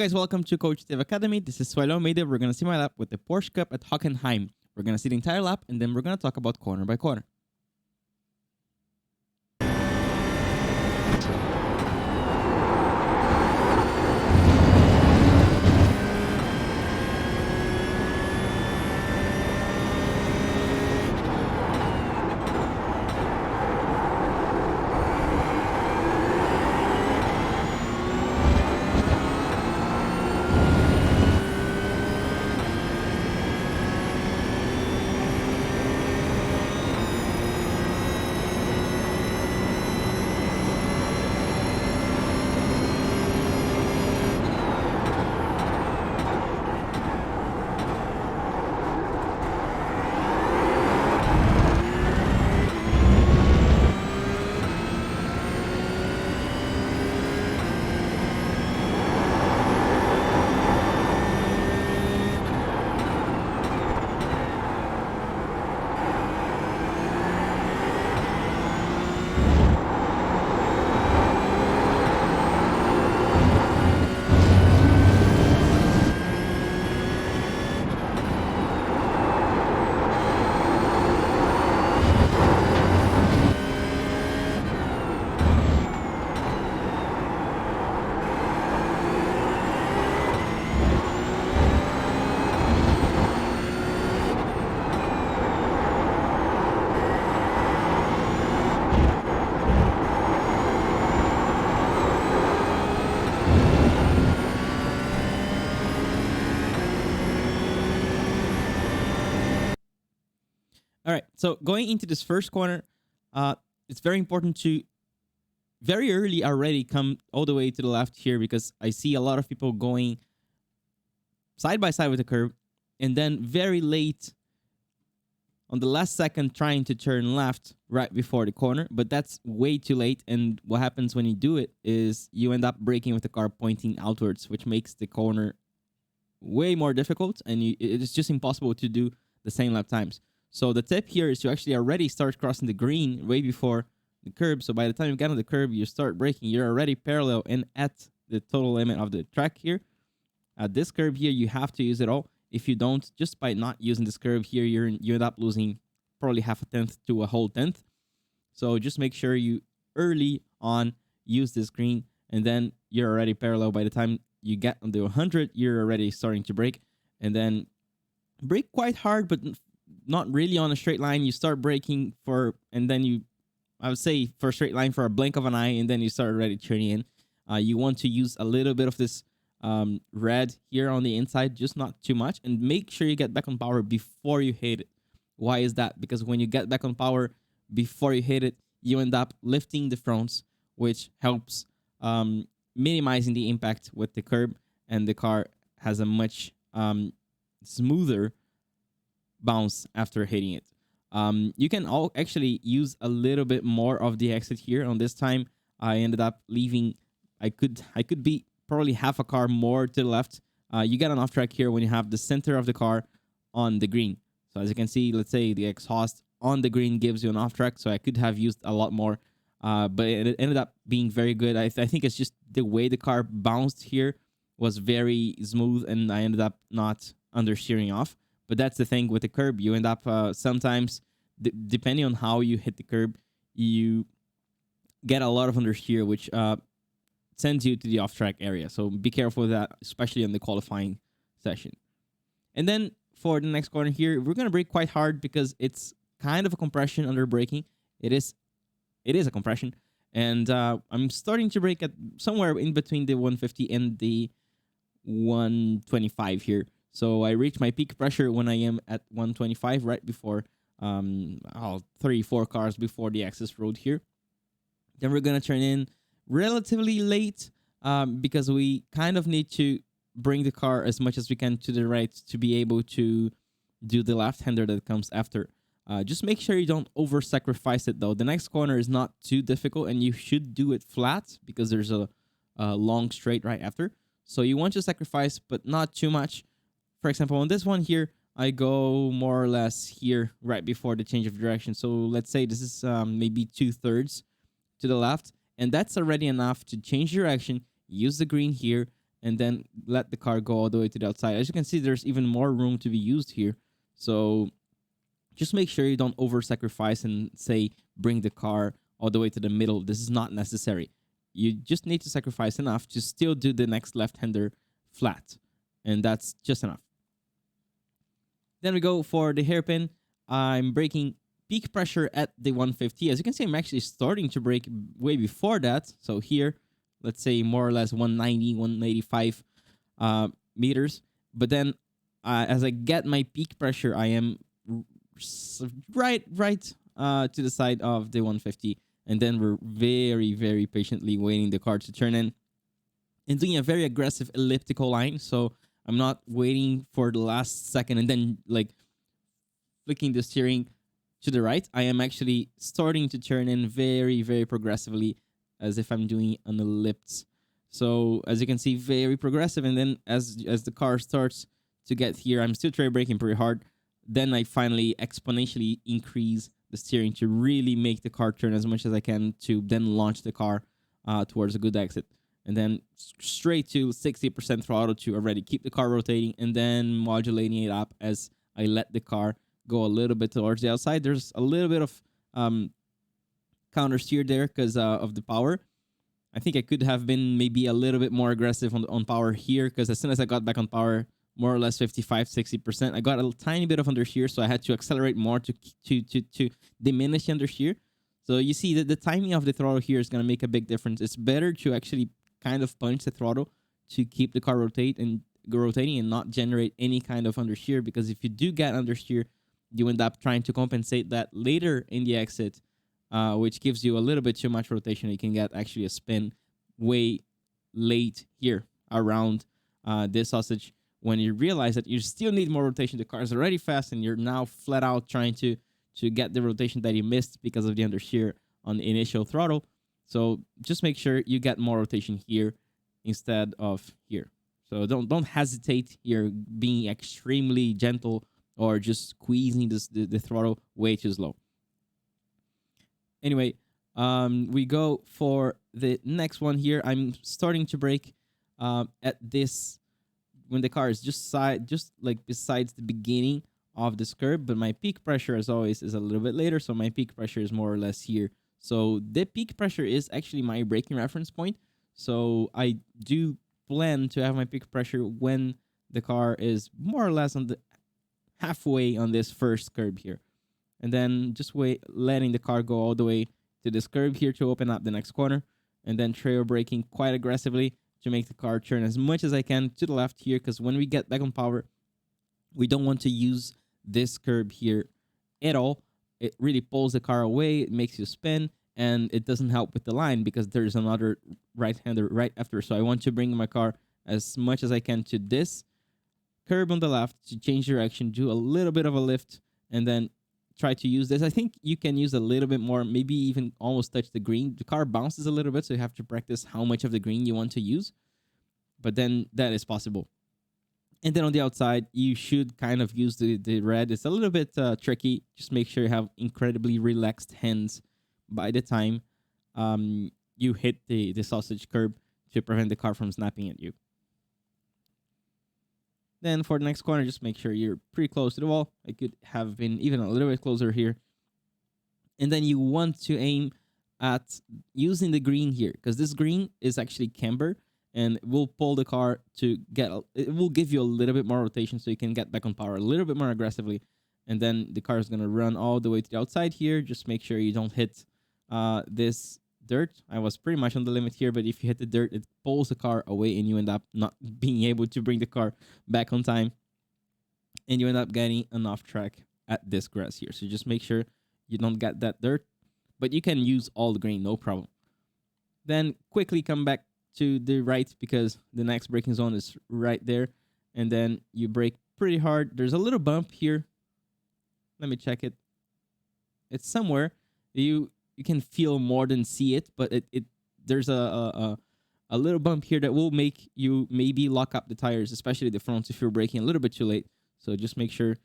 guys, welcome to Coach Steve Academy. This is Suellio Almeida. We're going to see my lap with the Porsche Cup at Hockenheim. We're going to see the entire lap, and then we're going to talk about corner by corner. All right, so going into this first corner, it's very important to very early already come all the way to the left here, because I see a lot of people going side by side with the curb, and then very late on the last second trying to turn left right before the corner, but that's way too late. And what happens when you do it is you end up braking with the car pointing outwards, which makes the corner way more difficult, and it's just impossible to do the same lap times. So the tip here is to actually already start crossing the green way before the curb. So by the time you get on the curb, you start braking, you're already parallel and at the total limit of the track here. At this curb here, you have to use it all. If you don't, just by not using this curb here, you end up losing probably half a tenth to a whole tenth. So just make sure you early on use this green, and then you're already parallel. By the time you get on the 100, you're already starting to brake, and then brake quite hard, but not really on a straight line. You start braking and then I would say for a straight line for a blink of an eye, and then you start already turning in. You want to use a little bit of this red here on the inside, just not too much, and make sure you get back on power before you hit it. Why is that? Because when you get back on power before you hit it, you end up lifting the fronts, which helps minimizing the impact with the curb, and the car has a much smoother bounce after hitting it. You can actually use a little bit more of the exit here. On this time, I ended up leaving. I could be probably half a car more to the left. You get an off track here when you have the center of the car on the green. So as you can see, let's say the exhaust on the green gives you an off track. So I could have used a lot more, but it ended up being very good. I think it's just the way the car bounced here was very smooth, and I ended up not understeering off. But that's the thing with the curb. You end up sometimes, depending on how you hit the curb, you get a lot of understeer, which sends you to the off-track area. So be careful with that, especially in the qualifying session. And then for the next corner here, we're going to brake quite hard because it's kind of a compression under braking. It is a compression. And I'm starting to brake at somewhere in between the 150 and the 125 here. So I reach my peak pressure when I am at 125, right before 3-4 cars before the access road here. Then we're going to turn in relatively late because we kind of need to bring the car as much as we can to the right to be able to do the left-hander that comes after. Just make sure you don't over-sacrifice it, though. The next corner is not too difficult, and you should do it flat because there's a long straight right after. So you want to sacrifice, but not too much. For example, on this one here, I go more or less here right before the change of direction. So let's say this is maybe 2/3 to the left, and that's already enough to change direction, use the green here, and then let the car go all the way to the outside. As you can see, there's even more room to be used here. So just make sure you don't over-sacrifice and say bring the car all the way to the middle. This is not necessary. You just need to sacrifice enough to still do the next left-hander flat, and that's just enough. Then we go for the hairpin. I'm braking peak pressure at the 150. As you can see, I'm actually starting to brake way before that. So here, let's say more or less 190, 185 meters. But then as I get my peak pressure, I am right to the side of the 150. And then we're very, very patiently waiting the car to turn in and doing a very aggressive elliptical line. So I'm not waiting for the last second and then like flicking the steering to the right. I am actually starting to turn in very, very progressively as if I'm doing an ellipse. So as you can see, very progressive. And then as the car starts to get here, I'm still try braking pretty hard. Then I finally exponentially increase the steering to really make the car turn as much as I can to then launch the car towards a good exit. And then straight to 60% throttle to already keep the car rotating, and then modulating it up as I let the car go a little bit towards the outside. There's a little bit of counter steer there because of the power. I think I could have been maybe a little bit more aggressive on power here, because as soon as I got back on power, more or less 55, 60%, I got a tiny bit of understeer, so I had to accelerate more to diminish the understeer. So you see that the timing of the throttle here is going to make a big difference. It's better to actually kind of punch the throttle to keep the car rotating and not generate any kind of understeer, because if you do get understeer, you end up trying to compensate that later in the exit, which gives you a little bit too much rotation. You can get actually a spin way late here around this sausage when you realize that you still need more rotation. The car is already fast and you're now flat out trying to get the rotation that you missed because of the understeer on the initial throttle. So just make sure you get more rotation here instead of here. So don't hesitate here being extremely gentle or just squeezing the throttle way too slow. Anyway, we go for the next one here. I'm starting to brake at this when the car is just like besides the beginning of this curve, but my peak pressure, as always, is a little bit later. So my peak pressure is more or less here. So the peak pressure is actually my braking reference point. So I do plan to have my peak pressure when the car is more or less on the halfway on this first curve here. And then just letting the car go all the way to this curve here to open up the next corner. And then trail braking quite aggressively to make the car turn as much as I can to the left here, because when we get back on power, we don't want to use this curb here at all. It really pulls the car away, it makes you spin, and it doesn't help with the line because there's another right-hander right after. So I want to bring my car as much as I can to this curb on the left to change direction, do a little bit of a lift, and then try to use this. I think you can use a little bit more, maybe even almost touch the green. The car bounces a little bit, so you have to practice how much of the green you want to use. But then that is possible. And then on the outside, you should kind of use the red. It's a little bit tricky. Just make sure you have incredibly relaxed hands by the time you hit the sausage curb to prevent the car from snapping at you. Then for the next corner, just make sure you're pretty close to the wall. I could have been even a little bit closer here. And then you want to aim at using the green here, because this green is actually camber, and it will pull the car to it will give you a little bit more rotation so you can get back on power a little bit more aggressively. And then the car is going to run all the way to the outside here. Just make sure you don't hit this dirt. I was pretty much on the limit here, but if you hit the dirt, it pulls the car away and you end up not being able to bring the car back on time. And you end up getting an off track at this grass here. So just make sure you don't get that dirt, but you can use all the green, no problem. Then quickly come back to the right because the next braking zone is right there. And then you brake pretty hard. There's a little bump here. Let me check it. It's somewhere. You can feel more than see it, but there's a little bump here that will make you maybe lock up the tires, especially the fronts if you're braking a little bit too late. So just make sure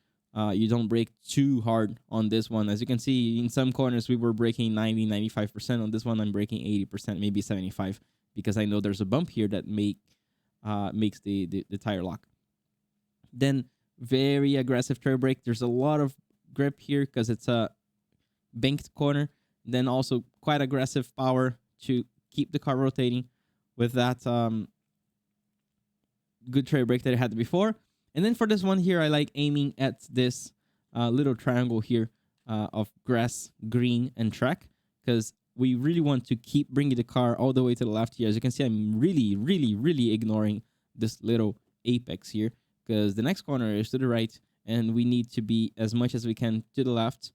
you don't brake too hard on this one. As you can see, in some corners we were braking 90, 95%. On this one, I'm braking 80%, maybe 75%, because I know there's a bump here that may makes the tire lock. Then very aggressive turbo brake. There's a lot of grip here because it's a banked corner. Then also quite aggressive power to keep the car rotating with that good turbo brake that I had before. And then for this one here, I like aiming at this little triangle here of grass, green, and track, because we really want to keep bringing the car all the way to the left here. As you can see, I'm really, really, really ignoring this little apex here, because the next corner is to the right, and we need to be as much as we can to the left.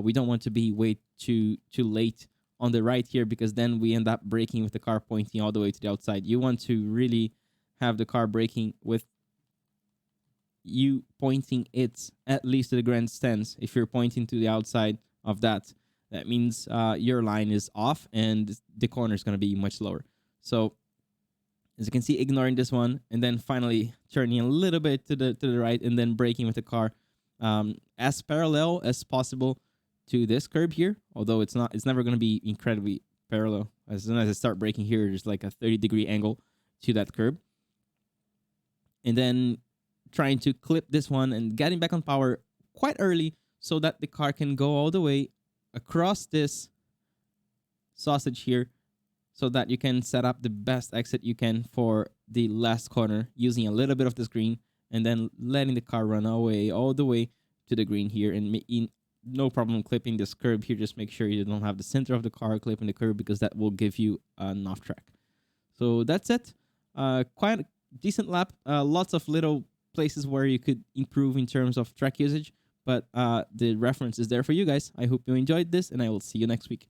We don't want to be way too late on the right here, because then we end up braking with the car pointing all the way to the outside. You want to really have the car braking with you pointing it at least to the grandstands. If you're pointing to the outside of that, that means your line is off and the corner is going to be much lower. So as you can see, ignoring this one, and then finally turning a little bit to the right, and then braking with the car as parallel as possible to this curb here. Although it's never going to be incredibly parallel. As soon as I start braking here, there's like a 30-degree angle to that curb. And then trying to clip this one and getting back on power quite early so that the car can go all the way across this sausage here, so that you can set up the best exit you can for the last corner using a little bit of this green, and then letting the car run away all the way to the green here, and no problem clipping this curb here. Just make sure you don't have the center of the car clipping the curb, because that will give you an off track. So that's it. Quite a decent lap. Lots of little places where you could improve in terms of track usage, but the reference is there for you guys. I hope you enjoyed this, and I will see you next week.